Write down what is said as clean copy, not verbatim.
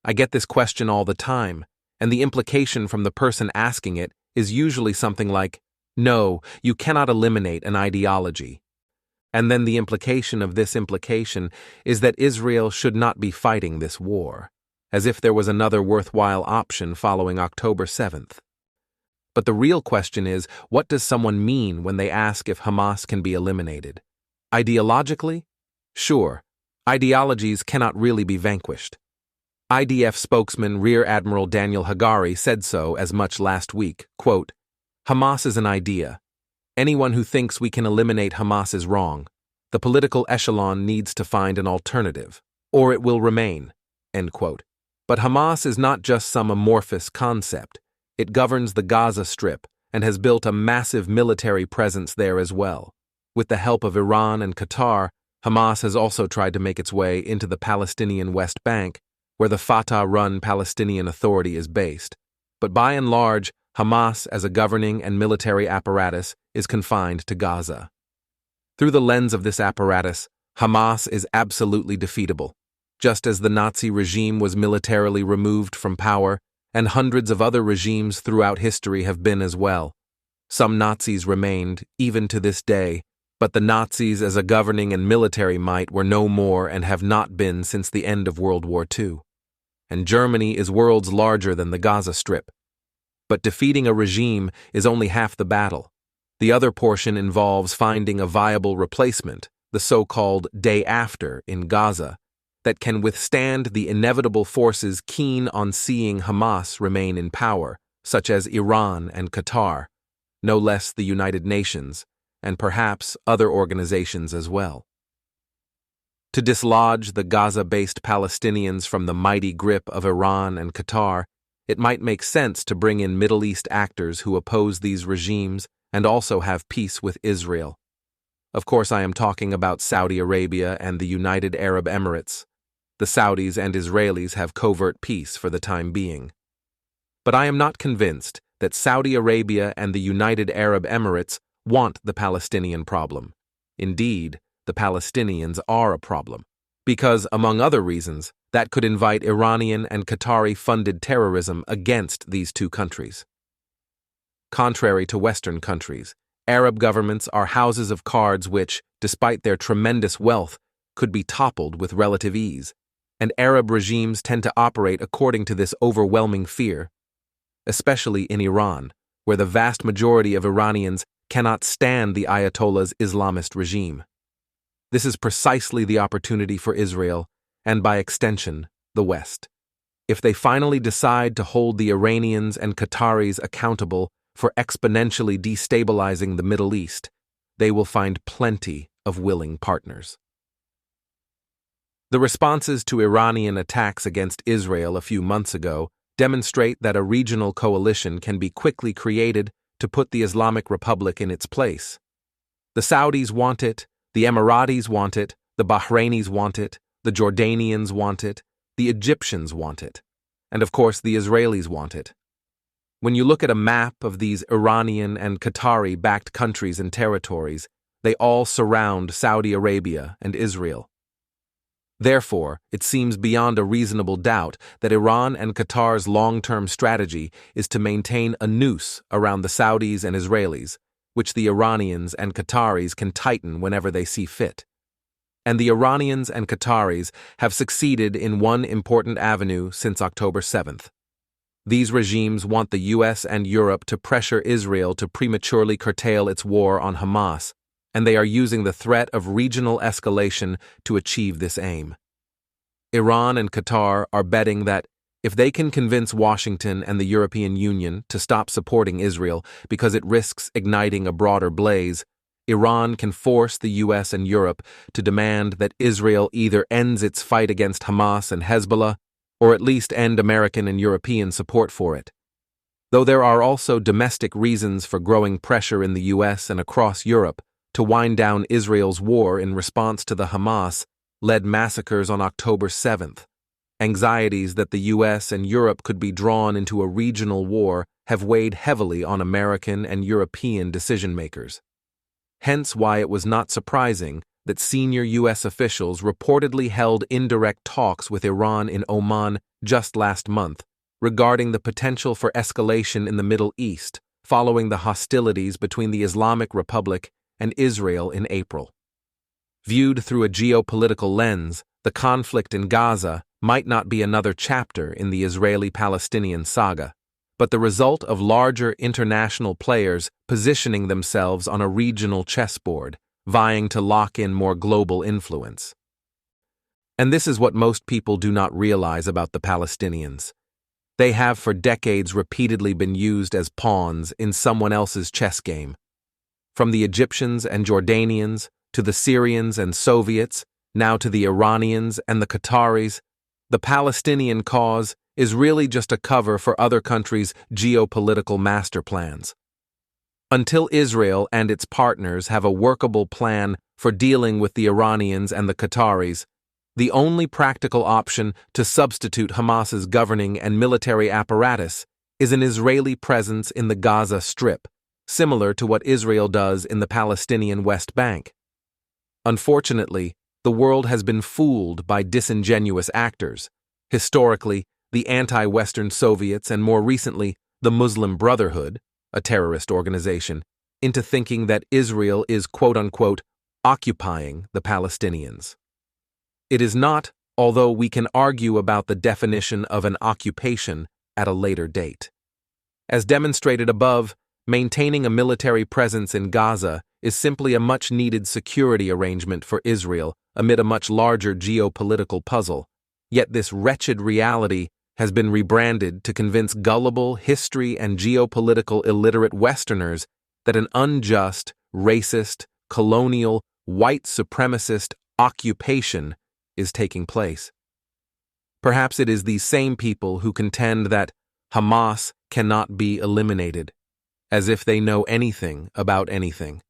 I get this question all the time, and the implication from the person asking it is usually something like, "No, you cannot eliminate an ideology." And then the implication of this implication is that Israel should not be fighting this war, as if there was another worthwhile option following October 7th. But the real question is, what does someone mean when they ask if Hamas can be eliminated? Ideologically? Sure, ideologies cannot really be vanquished. IDF spokesman Rear Admiral Daniel Hagari said so as much last week, quote, "Hamas is an idea. Anyone who thinks we can eliminate Hamas is wrong. The political echelon needs to find an alternative, or it will remain," end quote. But Hamas is not just some amorphous concept. It governs the Gaza Strip and has built a massive military presence there as well. With the help of Iran and Qatar, Hamas has also tried to make its way into the Palestinian West Bank, where the Fatah-run Palestinian Authority is based. But by and large, Hamas as a governing and military apparatus is confined to Gaza. Through the lens of this apparatus, Hamas is absolutely defeatable, just as the Nazi regime was militarily removed from power, and hundreds of other regimes throughout history have been as well. Some Nazis remained, even to this day, but the Nazis as a governing and military might were no more and have not been since the end of World War II. And Germany is worlds larger than the Gaza Strip. But defeating a regime is only half the battle. The other portion involves finding a viable replacement, the so-called day after in Gaza, that can withstand the inevitable forces keen on seeing Hamas remain in power, such as Iran and Qatar, no less the United Nations, and perhaps other organizations as well. To dislodge the Gaza-based Palestinians from the mighty grip of Iran and Qatar, it might make sense to bring in Middle East actors who oppose these regimes and also have peace with Israel. Of course, I am talking about Saudi Arabia and the United Arab Emirates. The Saudis and Israelis have covert peace for the time being. But I am not convinced that Saudi Arabia and the United Arab Emirates want the Palestinian problem. Indeed, the Palestinians are a problem, because, among other reasons, that could invite Iranian and Qatari-funded terrorism against these two countries. Contrary to Western countries, Arab governments are houses of cards which, despite their tremendous wealth, could be toppled with relative ease, and Arab regimes tend to operate according to this overwhelming fear, especially in Iran, where the vast majority of Iranians cannot stand the Ayatollah's Islamist regime. This is precisely the opportunity for Israel, and by extension, the West. If they finally decide to hold the Iranians and Qataris accountable for exponentially destabilizing the Middle East, they will find plenty of willing partners. The responses to Iranian attacks against Israel a few months ago demonstrate that a regional coalition can be quickly created to put the Islamic Republic in its place. The Saudis want it, the Emiratis want it, the Bahrainis want it, the Jordanians want it, the Egyptians want it, and of course the Israelis want it. When you look at a map of these Iranian and Qatari-backed countries and territories, they all surround Saudi Arabia and Israel. Therefore, it seems beyond a reasonable doubt that Iran and Qatar's long-term strategy is to maintain a noose around the Saudis and Israelis, which the Iranians and Qataris can tighten whenever they see fit. And the Iranians and Qataris have succeeded in one important avenue since October 7th. These regimes want the US and Europe to pressure Israel to prematurely curtail its war on Hamas, and they are using the threat of regional escalation to achieve this aim. Iran and Qatar are betting that if they can convince Washington and the European Union to stop supporting Israel because it risks igniting a broader blaze, Iran can force the US and Europe to demand that Israel either ends its fight against Hamas and Hezbollah, or at least end American and European support for it. Though there are also domestic reasons for growing pressure in the US and across Europe to wind down Israel's war in response to the Hamas-led massacres on October 7th, anxieties that the US and Europe could be drawn into a regional war have weighed heavily on American and European decision-makers. Hence why it was not surprising that senior U.S. officials reportedly held indirect talks with Iran in Oman just last month regarding the potential for escalation in the Middle East following the hostilities between the Islamic Republic and Israel in April. Viewed through a geopolitical lens, the conflict in Gaza might not be another chapter in the Israeli-Palestinian saga, but the result of larger international players positioning themselves on a regional chessboard, vying to lock in more global influence. And this is what most people do not realize about the Palestinians. They have for decades repeatedly been used as pawns in someone else's chess game. From the Egyptians and Jordanians, to the Syrians and Soviets, now to the Iranians and the Qataris, the Palestinian cause is really just a cover for other countries' geopolitical master plans. Until Israel and its partners have a workable plan for dealing with the Iranians and the Qataris, the only practical option to substitute Hamas's governing and military apparatus is an Israeli presence in the Gaza Strip, similar to what Israel does in the Palestinian West Bank. Unfortunately, the world has been fooled by disingenuous actors, historically the anti-Western Soviets and more recently the Muslim Brotherhood, a terrorist organization, into thinking that Israel is quote-unquote occupying the Palestinians. It is not, although we can argue about the definition of an occupation at a later date. As demonstrated above, maintaining a military presence in Gaza is simply a much-needed security arrangement for Israel amid a much larger geopolitical puzzle, yet this wretched reality has been rebranded to convince gullible history and geopolitical illiterate Westerners that an unjust, racist, colonial, white supremacist occupation is taking place. Perhaps it is these same people who contend that Hamas cannot be eliminated, as if they know anything about anything.